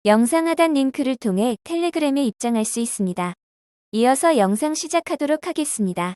영상 하단 링크를 통해 텔레그램에 입장할 수 있습니다. 이어서 영상 시작하도록 하겠습니다.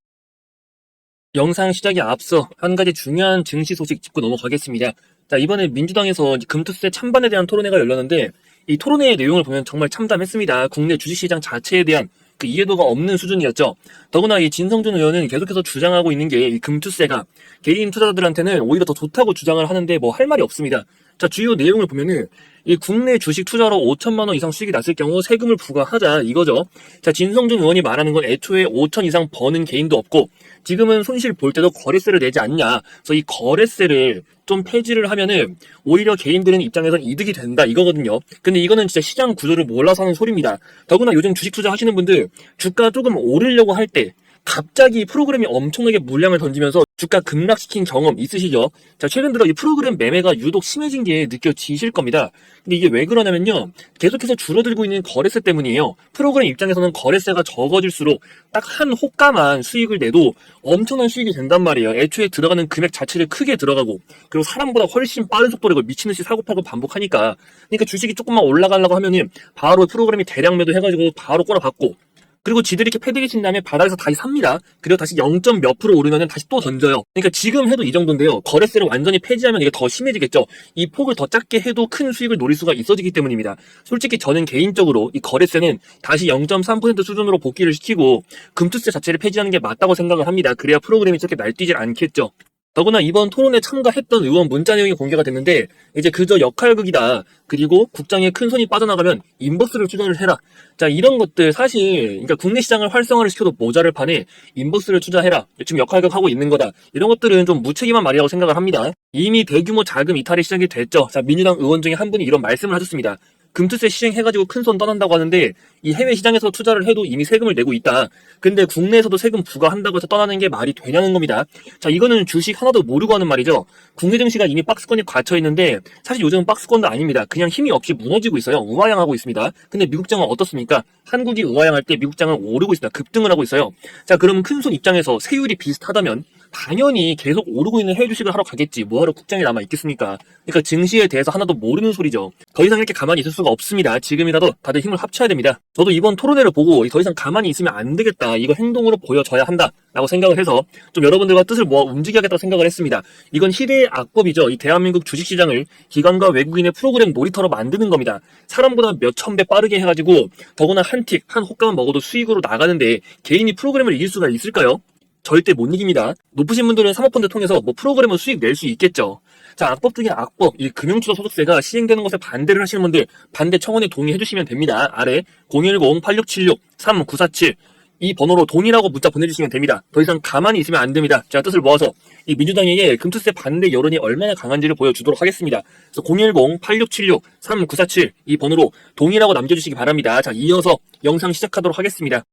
영상 시작에 앞서 한 가지 중요한 증시 소식 짚고 넘어가겠습니다. 자, 이번에 민주당에서 금투세 찬반에 대한 토론회가 열렸는데 이 토론회의 내용을 보면 정말 참담했습니다. 국내 주식시장 자체에 대한 그 이해도가 없는 수준이었죠. 더구나 이 진성준 의원은 계속해서 주장하고 있는 게 이 금투세가 개인 투자자들한테는 오히려 더 좋다고 주장을 하는데 뭐 할 말이 없습니다. 자, 주요 내용을 보면은 이 국내 주식 투자로 5천만 원 이상 수익이 났을 경우 세금을 부과하자 이거죠. 자, 진성준 의원이 말하는 건 애초에 5천 이상 버는 개인도 없고 지금은 손실 볼 때도 거래세를 내지 않냐. 그래서 이 거래세를 좀 폐지를 하면은 오히려 개인들은 입장에선 이득이 된다 이거거든요. 근데 이거는 진짜 시장 구조를 몰라서 하는 소리입니다. 더구나 요즘 주식 투자 하시는 분들 주가 조금 오르려고 할 때 갑자기 프로그램이 엄청나게 물량을 던지면서 주가 급락시킨 경험 있으시죠? 자, 최근 들어 이 프로그램 매매가 유독 심해진 게 느껴지실 겁니다. 근데 이게 왜 그러냐면요. 계속해서 줄어들고 있는 거래세 때문이에요. 프로그램 입장에서는 거래세가 적어질수록 딱 한 호가만 수익을 내도 엄청난 수익이 된단 말이에요. 애초에 들어가는 금액 자체를 크게 들어가고 그리고 사람보다 훨씬 빠른 속도로 이걸 미친듯이 사고팔고 반복하니까 그러니까 주식이 조금만 올라가려고 하면은 바로 프로그램이 대량 매도 해가지고 바로 꼬라박고 그리고 지들이 이렇게 패딩이 친 다음에 바닥에서 다시 삽니다. 그리고 다시 0점 몇 프로 오르면은 다시 또 던져요. 그러니까 지금 해도 이 정도인데요. 거래세를 완전히 폐지하면 이게 더 심해지겠죠. 이 폭을 더 작게 해도 큰 수익을 노릴 수가 있어지기 때문입니다. 솔직히 저는 개인적으로 이 거래세는 다시 0.3% 수준으로 복귀를 시키고 금투세 자체를 폐지하는 게 맞다고 생각을 합니다. 그래야 프로그램이 저렇게 날뛰질 않겠죠. 더구나 이번 토론에 참가했던 의원 문자 내용이 공개가 됐는데 이제 그저 역할극이다. 그리고 국장에 큰 손이 빠져나가면 인버스를 투자를 해라. 자, 이런 것들 사실 그러니까 국내 시장을 활성화를 시켜도 모자를 판에 인버스를 투자해라. 지금 역할극하고 있는 거다. 이런 것들은 좀 무책임한 말이라고 생각을 합니다. 이미 대규모 자금 이탈이 시작이 됐죠. 자, 민주당 의원 중에 한 분이 이런 말씀을 하셨습니다. 금투세 시행해가지고 큰 손 떠난다고 하는데 이 해외 시장에서 투자를 해도 이미 세금을 내고 있다. 근데 국내에서도 세금 부과한다고 해서 떠나는 게 말이 되냐는 겁니다. 자, 이거는 주식 하나도 모르고 하는 말이죠. 국내 증시가 이미 박스권이 갇혀 있는데 사실 요즘은 박스권도 아닙니다. 그냥 힘이 없이 무너지고 있어요. 우하향하고 있습니다. 근데 미국장은 어떻습니까? 한국이 우하향할 때 미국장은 오르고 있습니다. 급등을 하고 있어요. 자, 그럼 큰 손 입장에서 세율이 비슷하다면 당연히 계속 오르고 있는 해외 주식을 하러 가겠지. 뭐하러 국장에 남아 있겠습니까? 그러니까 증시에 대해서 하나도 모르는 소리죠. 더 이상 이렇게 가만히 있을 수가 없습니다. 지금이라도 다들 힘을 합쳐야 됩니다. 저도 이번 토론회를 보고 더 이상 가만히 있으면 안 되겠다. 이거 행동으로 보여줘야 한다. 라고 생각을 해서 좀 여러분들과 뜻을 모아 움직여야겠다고 생각을 했습니다. 이건 희대의 악법이죠. 이 대한민국 주식시장을 기관과 외국인의 프로그램 놀이터로 만드는 겁니다. 사람보다 몇천 배 빠르게 해가지고 더구나 한 틱, 한 호가만 먹어도 수익으로 나가는데 개인이 프로그램을 이길 수가 있을까요? 절대 못 이깁니다. 높으신 분들은 사모펀드 통해서 뭐 프로그램을 수익 낼 수 있겠죠. 자, 악법 중에 악법, 이 금융투자소득세가 시행되는 것에 반대를 하시는 분들 반대 청원에 동의해 주시면 됩니다. 아래 010-8676-3947 이 번호로 돈이라고 문자 보내주시면 됩니다. 더 이상 가만히 있으면 안 됩니다. 제가 뜻을 모아서 이 민주당에게 금투세 반대 여론이 얼마나 강한지를 보여주도록 하겠습니다. 그래서 010-8676-3947 이 번호로 돈이라고 남겨주시기 바랍니다. 자, 이어서 영상 시작하도록 하겠습니다.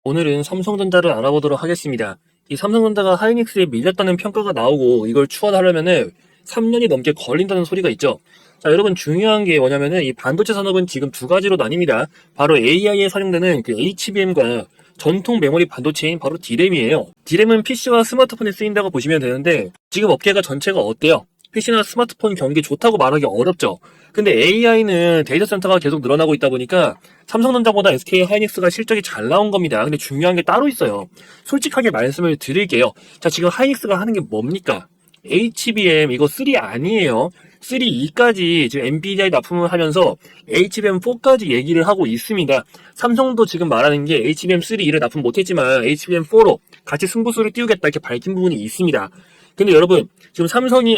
오늘은 삼성전자를 알아보도록 하겠습니다. 이 삼성전자가 하이닉스에 밀렸다는 평가가 나오고 이걸 추월하려면은 3년이 넘게 걸린다는 소리가 있죠. 자, 여러분 중요한 게 뭐냐면은 이 반도체 산업은 지금 두 가지로 나뉩니다. 바로 AI에 사용되는 그 HBM과 전통 메모리 반도체인 바로 D램이에요. D램은 PC와 스마트폰에 쓰인다고 보시면 되는데 지금 업계가 전체가 어때요? PC나 스마트폰 경기 좋다고 말하기 어렵죠. 근데 AI는 데이터 센터가 계속 늘어나고 있다 보니까 삼성전자보다 SK 하이닉스가 실적이 잘 나온 겁니다. 근데 중요한 게 따로 있어요. 솔직하게 말씀을 드릴게요. 자, 지금 하이닉스가 하는 게 뭡니까? HBM 이거 3 아니에요. 3E까지 지금 엔비디아에 납품을 하면서 HBM4까지 얘기를 하고 있습니다. 삼성도 지금 말하는 게 HBM3E를 납품 못했지만 HBM4로 같이 승부수를 띄우겠다 이렇게 밝힌 부분이 있습니다. 근데 여러분 지금 삼성이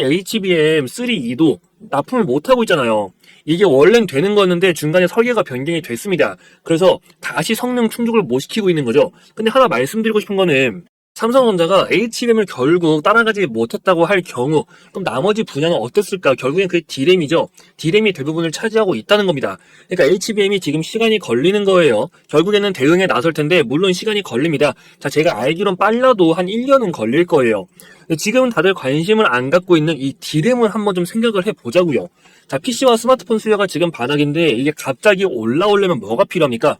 HBM3E도 납품을 못하고 있잖아요. 이게 원래는 되는 거였는데 중간에 설계가 변경이 됐습니다. 그래서 다시 성능 충족을 못 시키고 있는 거죠. 근데 하나 말씀드리고 싶은 거는 삼성전자가 HBM을 결국 따라가지 못했다고 할 경우 그럼 나머지 분야는 어땠을까? 결국엔 그게 D램이죠. D램이 대부분을 차지하고 있다는 겁니다. 그러니까 HBM이 지금 시간이 걸리는 거예요. 결국에는 대응에 나설 텐데 물론 시간이 걸립니다. 자, 제가 알기론 빨라도 한 1년은 걸릴 거예요. 지금은 다들 관심을 안 갖고 있는 이 D램을 한번 좀 생각을 해보자고요. 자, PC와 스마트폰 수요가 지금 바닥인데 이게 갑자기 올라오려면 뭐가 필요합니까?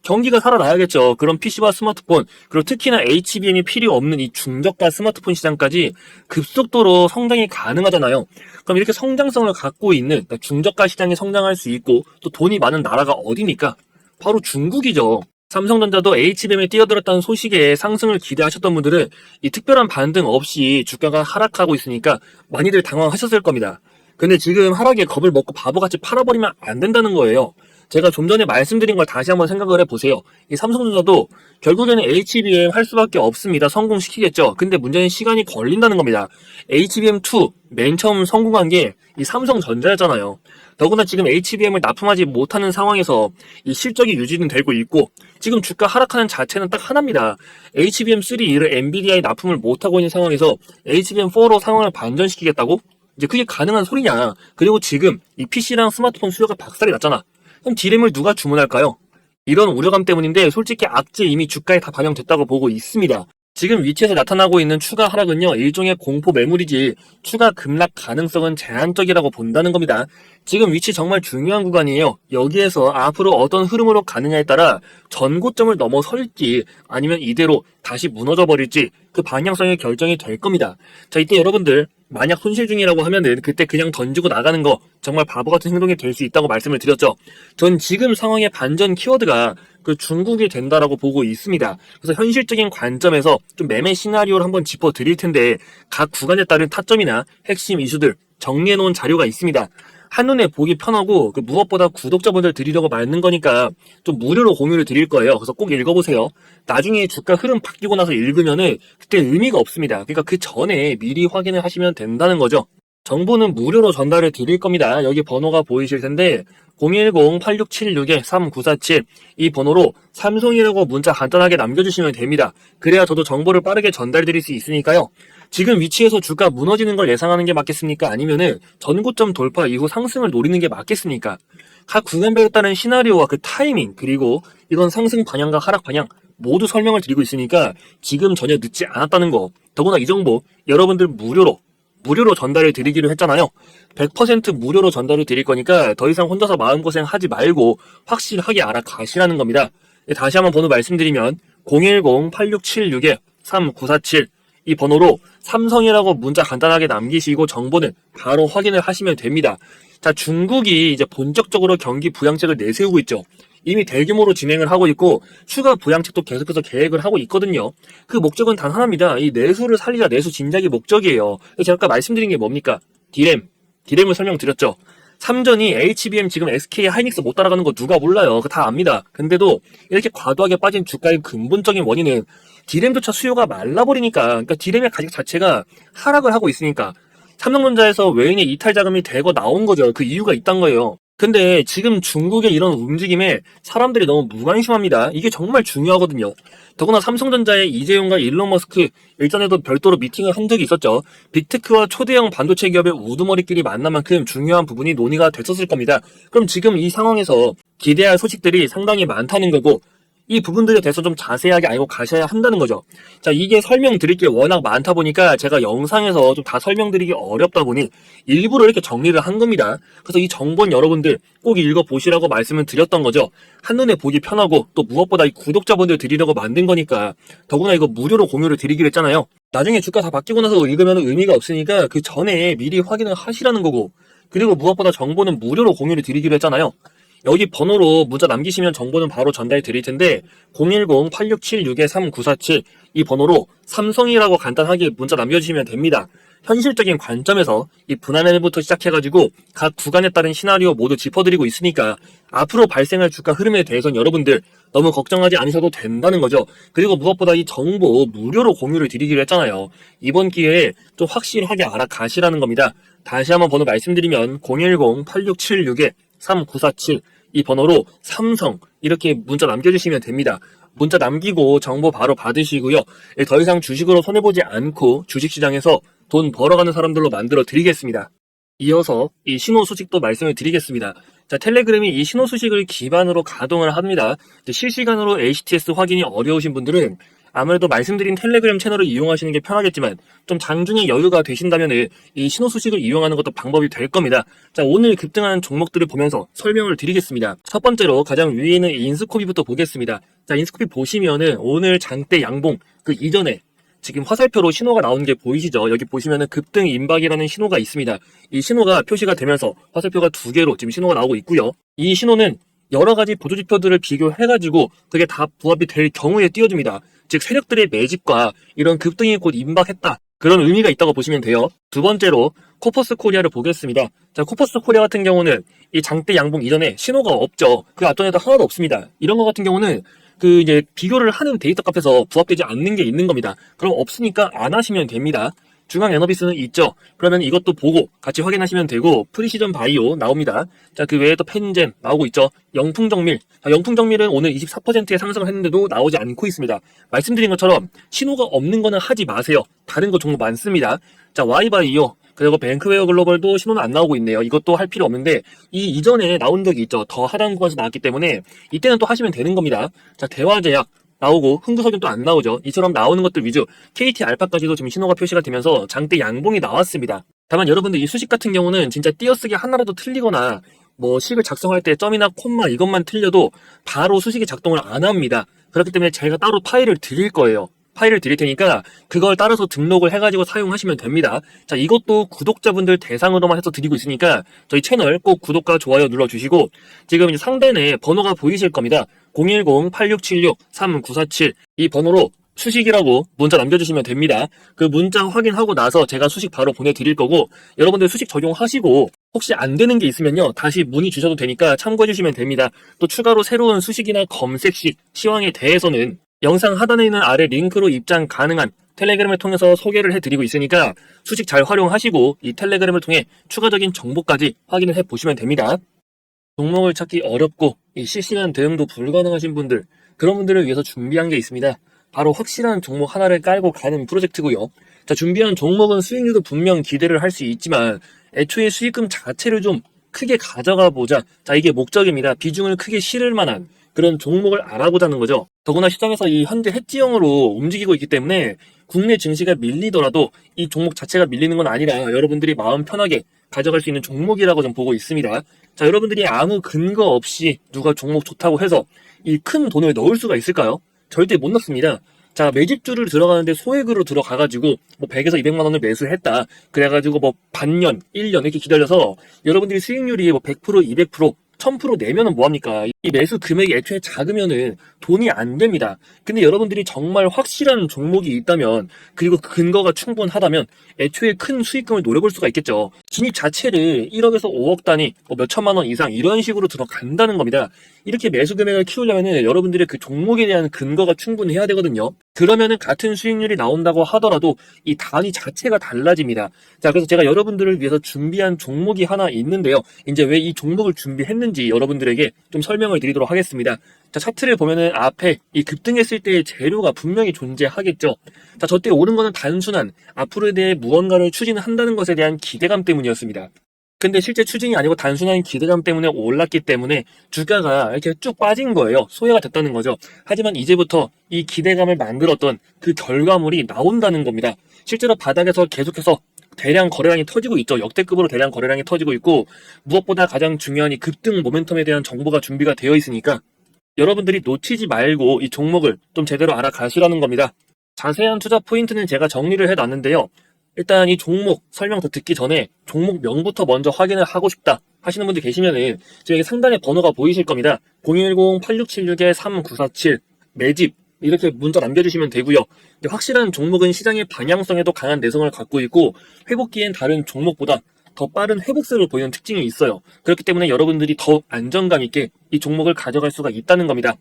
경기가 살아나야겠죠. 그런 PC와 스마트폰, 그리고 특히나 HBM이 필요 없는 이 중저가 스마트폰 시장까지 급속도로 성장이 가능하잖아요. 그럼 이렇게 성장성을 갖고 있는 그러니까 중저가 시장이 성장할 수 있고 또 돈이 많은 나라가 어디니까? 바로 중국이죠. 삼성전자도 HBM에 뛰어들었다는 소식에 상승을 기대하셨던 분들은 이 특별한 반등 없이 주가가 하락하고 있으니까 많이들 당황하셨을 겁니다. 근데 지금 하락에 겁을 먹고 바보같이 팔아버리면 안 된다는 거예요. 제가 좀 전에 말씀드린 걸 다시 한번 생각을 해보세요. 이 삼성전자도 결국에는 HBM 할 수밖에 없습니다. 성공시키겠죠. 근데 문제는 시간이 걸린다는 겁니다. HBM2 맨 처음 성공한 게 이 삼성전자였잖아요. 더구나 지금 HBM을 납품하지 못하는 상황에서 이 실적이 유지는 되고 있고 지금 주가 하락하는 자체는 딱 하나입니다. HBM3를 엔비디아에 납품을 못하고 있는 상황에서 HBM4로 상황을 반전시키겠다고? 이제 그게 가능한 소리냐. 그리고 지금 이 PC랑 스마트폰 수요가 박살이 났잖아. 그럼 D램을 누가 주문할까요? 이런 우려감 때문인데 솔직히 악재 이미 주가에 다 반영됐다고 보고 있습니다. 지금 위치에서 나타나고 있는 추가 하락은요, 일종의 공포 매물이지 추가 급락 가능성은 제한적이라고 본다는 겁니다. 지금 위치 정말 중요한 구간이에요. 여기에서 앞으로 어떤 흐름으로 가느냐에 따라 전고점을 넘어설지 아니면 이대로 다시 무너져 버릴지 그 방향성이 결정이 될 겁니다. 자, 이때 여러분들 만약 손실 중이라고 하면은 그때 그냥 던지고 나가는 거 정말 바보 같은 행동이 될 수 있다고 말씀을 드렸죠. 전 지금 상황의 반전 키워드가 그 중국이 된다라고 보고 있습니다. 그래서 현실적인 관점에서 좀 매매 시나리오를 한번 짚어 드릴 텐데 각 구간에 따른 타점이나 핵심 이슈들 정리해 놓은 자료가 있습니다. 한눈에 보기 편하고 그 무엇보다 구독자분들 드리려고 만든 거니까 좀 무료로 공유를 드릴 거예요. 그래서 꼭 읽어보세요. 나중에 주가 흐름 바뀌고 나서 읽으면은 그때 의미가 없습니다. 그러니까 그 전에 미리 확인을 하시면 된다는 거죠. 정보는 무료로 전달을 드릴 겁니다. 여기 번호가 보이실 텐데 010-8676-3947 이 번호로 삼성이라고 문자 간단하게 남겨주시면 됩니다. 그래야 저도 정보를 빠르게 전달드릴 수 있으니까요. 지금 위치에서 주가 무너지는 걸 예상하는 게 맞겠습니까? 아니면은 전고점 돌파 이후 상승을 노리는 게 맞겠습니까? 각 구간별에 따른 시나리오와 그 타이밍 그리고 이런 상승 방향과 하락 방향 모두 설명을 드리고 있으니까 지금 전혀 늦지 않았다는 거. 더구나 이 정보 여러분들 무료로 전달을 드리기로 했잖아요. 100% 무료로 전달을 드릴 거니까 더 이상 혼자서 마음고생 하지 말고 확실하게 알아가시라는 겁니다. 다시 한번 번호 말씀드리면 010-8676-3947 이 번호로 삼성이라고 문자 간단하게 남기시고 정보는 바로 확인을 하시면 됩니다. 자, 중국이 이제 본격적으로 경기 부양책을 내세우고 있죠. 이미 대규모로 진행을 하고 있고 추가 부양책도 계속해서 계획을 하고 있거든요. 그 목적은 단 하나입니다. 이 내수를 살리자 내수 진작이 목적이에요. 제가 아까 말씀드린 게 뭡니까? D램을 설명드렸죠. 삼전이 HBM 지금 SK 하이닉스 못 따라가는 거 누가 몰라요. 그거 다 압니다. 근데도 이렇게 과도하게 빠진 주가의 근본적인 원인은 D램조차 수요가 말라버리니까 그러니까 D램의 가격 자체가 하락을 하고 있으니까 삼성전자에서 외인의 이탈 자금이 대거 나온 거죠. 그 이유가 있단 거예요. 근데 지금 중국의 이런 움직임에 사람들이 너무 무관심합니다. 이게 정말 중요하거든요. 더구나 삼성전자의 이재용과 일론 머스크 일전에도 별도로 미팅을 한 적이 있었죠. 빅테크와 초대형 반도체 기업의 우두머리끼리 만난 만큼 중요한 부분이 논의가 됐었을 겁니다. 그럼 지금 이 상황에서 기대할 소식들이 상당히 많다는 거고 이 부분들에 대해서 좀 자세하게 알고 가셔야 한다는 거죠. 자, 이게 설명드릴 게 워낙 많다 보니까 제가 영상에서 좀 다 설명드리기 어렵다 보니 일부러 이렇게 정리를 한 겁니다. 그래서 이 정보는 여러분들 꼭 읽어보시라고 말씀을 드렸던 거죠. 한눈에 보기 편하고 또 무엇보다 이 구독자분들 드리려고 만든 거니까 더구나 이거 무료로 공유를 드리기로 했잖아요. 나중에 주가 다 바뀌고 나서 읽으면 의미가 없으니까 그 전에 미리 확인을 하시라는 거고 그리고 무엇보다 정보는 무료로 공유를 드리기로 했잖아요. 여기 번호로 문자 남기시면 정보는 바로 전달 드릴 텐데 010-8676-3947 이 번호로 삼성이라고 간단하게 문자 남겨주시면 됩니다. 현실적인 관점에서 이 분할매매부터 시작해가지고 각 구간에 따른 시나리오 모두 짚어드리고 있으니까 앞으로 발생할 주가 흐름에 대해서는 여러분들 너무 걱정하지 않으셔도 된다는 거죠. 그리고 무엇보다 이 정보 무료로 공유를 드리기로 했잖아요. 이번 기회에 좀 확실하게 알아가시라는 겁니다. 다시 한번 번호 말씀드리면 010-8676-3947 이 번호로 삼성 이렇게 문자 남겨주시면 됩니다. 문자 남기고 정보 바로 받으시고요. 더 이상 주식으로 손해보지 않고 주식시장에서 돈 벌어가는 사람들로 만들어 드리겠습니다. 이어서 이 신호 소식도 말씀을 드리겠습니다. 자, 텔레그램이 이 신호 소식을 기반으로 가동을 합니다. 실시간으로 HTS 확인이 어려우신 분들은 아무래도 말씀드린 텔레그램 채널을 이용하시는 게 편하겠지만 좀 장중에 여유가 되신다면 이 신호 수식을 이용하는 것도 방법이 될 겁니다. 자, 오늘 급등하는 종목들을 보면서 설명을 드리겠습니다. 첫 번째로 가장 위에 있는 인스코피부터 보겠습니다. 자, 인스코피 보시면은 오늘 장대 양봉 그 이전에 지금 화살표로 신호가 나오는 게 보이시죠? 여기 보시면은 급등 임박이라는 신호가 있습니다. 이 신호가 표시가 되면서 화살표가 두 개로 지금 신호가 나오고 있고요. 이 신호는 여러 가지 보조지표들을 비교해가지고 그게 다 부합이 될 경우에 띄워줍니다. 즉 세력들의 매집과 이런 급등이 곧 임박했다. 그런 의미가 있다고 보시면 돼요. 두 번째로 코퍼스 코리아를 보겠습니다. 자, 코퍼스 코리아 같은 경우는 이 장대 양봉 이전에 신호가 없죠. 그 앞전에도 하나도 없습니다. 이런 거 같은 경우는 그 이제 비교를 하는 데이터 값에서 부합되지 않는 게 있는 겁니다. 그럼 없으니까 안 하시면 됩니다. 중앙 에너비스는 있죠. 그러면 이것도 보고 같이 확인하시면 되고 프리시전 바이오 나옵니다. 자, 그 외에 또 펜젠 나오고 있죠. 영풍정밀. 자, 영풍정밀은 오늘 24%의 상승을 했는데도 나오지 않고 있습니다. 말씀드린 것처럼 신호가 없는 거는 하지 마세요. 다른 거 종목 많습니다. 자, 와이바이오. 그리고 뱅크웨어 글로벌도 신호는 안 나오고 있네요. 이것도 할 필요 없는데 이 이전에 나온 적이 있죠. 더 하단 구간에서 나왔기 때문에 이때는 또 하시면 되는 겁니다. 자, 대화제약 나오고 흥구석유는 또 안 나오죠. 이처럼 나오는 것들 위주 KT 알파까지도 지금 신호가 표시가 되면서 장대 양봉이 나왔습니다. 다만 여러분들 이 수식 같은 경우는 진짜 띄어쓰기 하나라도 틀리거나 뭐 식을 작성할 때 점이나 콤마 이것만 틀려도 바로 수식이 작동을 안 합니다. 그렇기 때문에 제가 따로 파일을 드릴 거예요. 파일을 드릴 테니까 그걸 따라서 등록을 해가지고 사용하시면 됩니다. 자, 이것도 구독자분들 대상으로만 해서 드리고 있으니까 저희 채널 꼭 구독과 좋아요 눌러주시고 지금 이제 상단에 번호가 보이실 겁니다. 010-8676-3947 이 번호로 수식이라고 문자 남겨주시면 됩니다. 그 문자 확인하고 나서 제가 수식 바로 보내드릴 거고 여러분들 수식 적용하시고 혹시 안 되는 게 있으면요 다시 문의 주셔도 되니까 참고해 주시면 됩니다. 또 추가로 새로운 수식이나 검색식 시황에 대해서는 영상 하단에 있는 아래 링크로 입장 가능한 텔레그램을 통해서 소개를 해드리고 있으니까 수식 잘 활용하시고 이 텔레그램을 통해 추가적인 정보까지 확인을 해보시면 됩니다. 종목을 찾기 어렵고 이 실시간 대응도 불가능하신 분들 그런 분들을 위해서 준비한 게 있습니다. 바로 확실한 종목 하나를 깔고 가는 프로젝트고요. 자, 준비한 종목은 수익률도 분명 기대를 할 수 있지만 애초에 수익금 자체를 좀 크게 가져가 보자. 자, 이게 목적입니다. 비중을 크게 실을 만한 그런 종목을 알아보자는 거죠. 더구나 시장에서 이 현재 해지형으로 움직이고 있기 때문에 국내 증시가 밀리더라도 이 종목 자체가 밀리는 건 아니라 여러분들이 마음 편하게 가져갈 수 있는 종목이라고 좀 보고 있습니다. 자, 여러분들이 아무 근거 없이 누가 종목 좋다고 해서 이 큰 돈을 넣을 수가 있을까요? 절대 못 넣습니다. 자, 매집주를 들어가는데 소액으로 들어가가지고 뭐 100에서 200만 원을 매수했다. 그래가지고 뭐 반년, 1년 이렇게 기다려서 여러분들이 수익률이 뭐 100%, 200%, 1000% 내면은 뭐합니까? 이 매수 금액이 애초에 작으면은 돈이 안 됩니다. 근데 여러분들이 정말 확실한 종목이 있다면 그리고 그 근거가 충분하다면 애초에 큰 수익금을 노려볼 수가 있겠죠. 진입 자체를 1억에서 5억 단위, 뭐 몇천만 원 이상 이런 식으로 들어간다는 겁니다. 이렇게 매수 금액을 키우려면은 여러분들의 그 종목에 대한 근거가 충분해야 되거든요. 그러면은 같은 수익률이 나온다고 하더라도 이 단위 자체가 달라집니다. 자, 그래서 제가 여러분들을 위해서 준비한 종목이 하나 있는데요. 이제 왜 이 종목을 준비했는지 여러분들에게 좀 설명을 드리도록 하겠습니다. 자, 차트를 보면은 앞에 이 급등했을 때의 재료가 분명히 존재하겠죠. 자, 저때 오른 거는 단순한 앞으로에 대해 무언가를 추진한다는 것에 대한 기대감 때문이었습니다. 근데 실제 추진이 아니고 단순한 기대감 때문에 올랐기 때문에 주가가 이렇게 쭉 빠진 거예요. 소외가 됐다는 거죠. 하지만 이제부터 이 기대감을 만들었던 그 결과물이 나온다는 겁니다. 실제로 바닥에서 계속해서 대량 거래량이 터지고 있죠. 역대급으로 대량 거래량이 터지고 있고 무엇보다 가장 중요한 이 급등 모멘텀에 대한 정보가 준비가 되어 있으니까 여러분들이 놓치지 말고 이 종목을 좀 제대로 알아가시라는 겁니다. 자세한 투자 포인트는 제가 정리를 해놨는데요. 일단 이 종목 설명 더 듣기 전에 종목명부터 먼저 확인을 하고 싶다 하시는 분들 계시면은 저에게 상단에 번호가 보이실 겁니다. 010-8676-3947 매집 이렇게 문자 남겨주시면 되고요. 확실한 종목은 시장의 방향성에도 강한 내성을 갖고 있고 회복기엔 다른 종목보다 더 빠른 회복세를 보이는 특징이 있어요. 그렇기 때문에 여러분들이 더 안정감 있게 이 종목을 가져갈 수가 있다는 겁니다.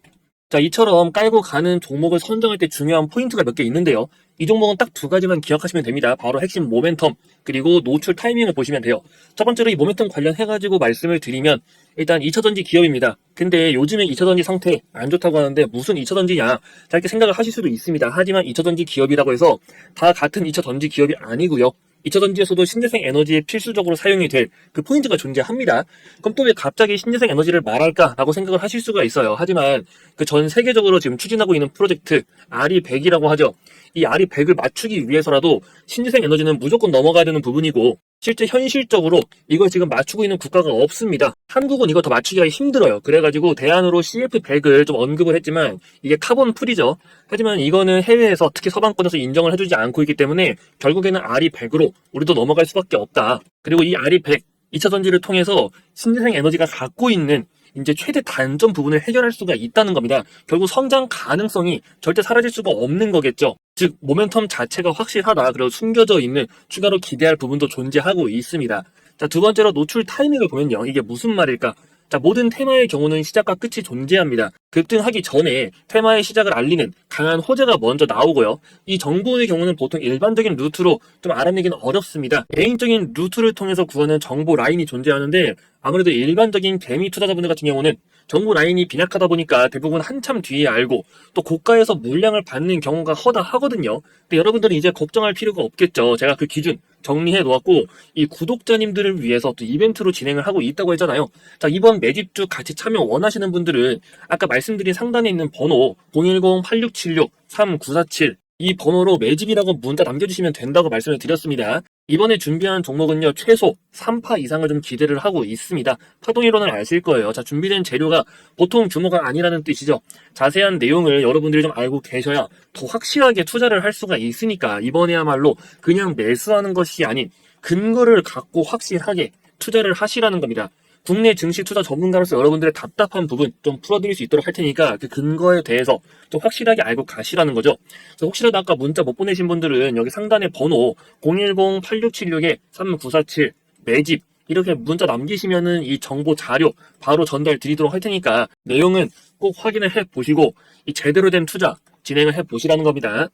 자, 이처럼 깔고 가는 종목을 선정할 때 중요한 포인트가 몇 개 있는데요. 이 종목은 딱 두 가지만 기억하시면 됩니다. 바로 핵심 모멘텀 그리고 노출 타이밍을 보시면 돼요. 첫 번째로 이 모멘텀 관련해가지고 말씀을 드리면 일단 2차전지 기업입니다. 근데 요즘에 2차전지 상태 안 좋다고 하는데 무슨 2차전지냐 자, 이렇게 생각을 하실 수도 있습니다. 하지만 2차전지 기업이라고 해서 다 같은 2차전지 기업이 아니고요. 2차전지에서도 신재생 에너지에 필수적으로 사용이 될 그 포인트가 존재합니다. 그럼 또 왜 갑자기 신재생 에너지를 말할까라고 생각을 하실 수가 있어요. 하지만 그 전 세계적으로 지금 추진하고 있는 프로젝트 RE100이라고 하죠. 이 RE100을 맞추기 위해서라도 신재생 에너지는 무조건 넘어가야 되는 부분이고, 실제 현실적으로 이걸 지금 맞추고 있는 국가가 없습니다. 한국은 이거 더 맞추기가 힘들어요. 그래가지고 대안으로 CF100을 좀 언급을 했지만 이게 카본 풀이죠. 하지만 이거는 해외에서 특히 서방권에서 인정을 해주지 않고 있기 때문에 결국에는 RE100으로 우리도 넘어갈 수밖에 없다. 그리고 이 RE100 2차 전지를 통해서 신재생 에너지가 갖고 있는 이제 최대 단점 부분을 해결할 수가 있다는 겁니다. 결국 성장 가능성이 절대 사라질 수가 없는 거겠죠. 즉 모멘텀 자체가 확실하다. 그리고 숨겨져 있는 추가로 기대할 부분도 존재하고 있습니다. 자, 두 번째로 노출 타이밍을 보면요. 이게 무슨 말일까? 자, 모든 테마의 경우는 시작과 끝이 존재합니다. 급등하기 전에 테마의 시작을 알리는 강한 호재가 먼저 나오고요. 이 정보의 경우는 보통 일반적인 루트로 좀 알아내기는 어렵습니다. 개인적인 루트를 통해서 구하는 정보 라인이 존재하는데, 아무래도 일반적인 개미 투자자분들 같은 경우는 정보 라인이 빈약하다 보니까 대부분 한참 뒤에 알고 또 고가에서 물량을 받는 경우가 허다하거든요. 근데 여러분들은 이제 걱정할 필요가 없겠죠. 제가 그 기준 정리해 놓았고, 이 구독자님들을 위해서 또 이벤트로 진행을 하고 있다고 했잖아요. 자, 이번 매집주 같이 참여 원하시는 분들은 아까 말씀드린 상단에 있는 번호 010-8676-3947 이 번호로 매집이라고 문자 남겨주시면 된다고 말씀을 드렸습니다. 이번에 준비한 종목은요, 최소 3파 이상을 좀 기대를 하고 있습니다. 파동이론을 아실 거예요. 자, 준비된 재료가 보통 규모가 아니라는 뜻이죠. 자세한 내용을 여러분들이 좀 알고 계셔야 더 확실하게 투자를 할 수가 있으니까 이번에야말로 그냥 매수하는 것이 아닌 근거를 갖고 확실하게 투자를 하시라는 겁니다. 국내 증시 투자 전문가로서 여러분들의 답답한 부분 좀 풀어드릴 수 있도록 할 테니까 그 근거에 대해서 좀 확실하게 알고 가시라는 거죠. 그래서 혹시라도 아까 문자 못 보내신 분들은 여기 상단에 번호 010-8676-3947 매집 이렇게 문자 남기시면은 이 정보 자료 바로 전달 드리도록 할 테니까 내용은 꼭 확인을 해 보시고 이 제대로 된 투자 진행을 해 보시라는 겁니다.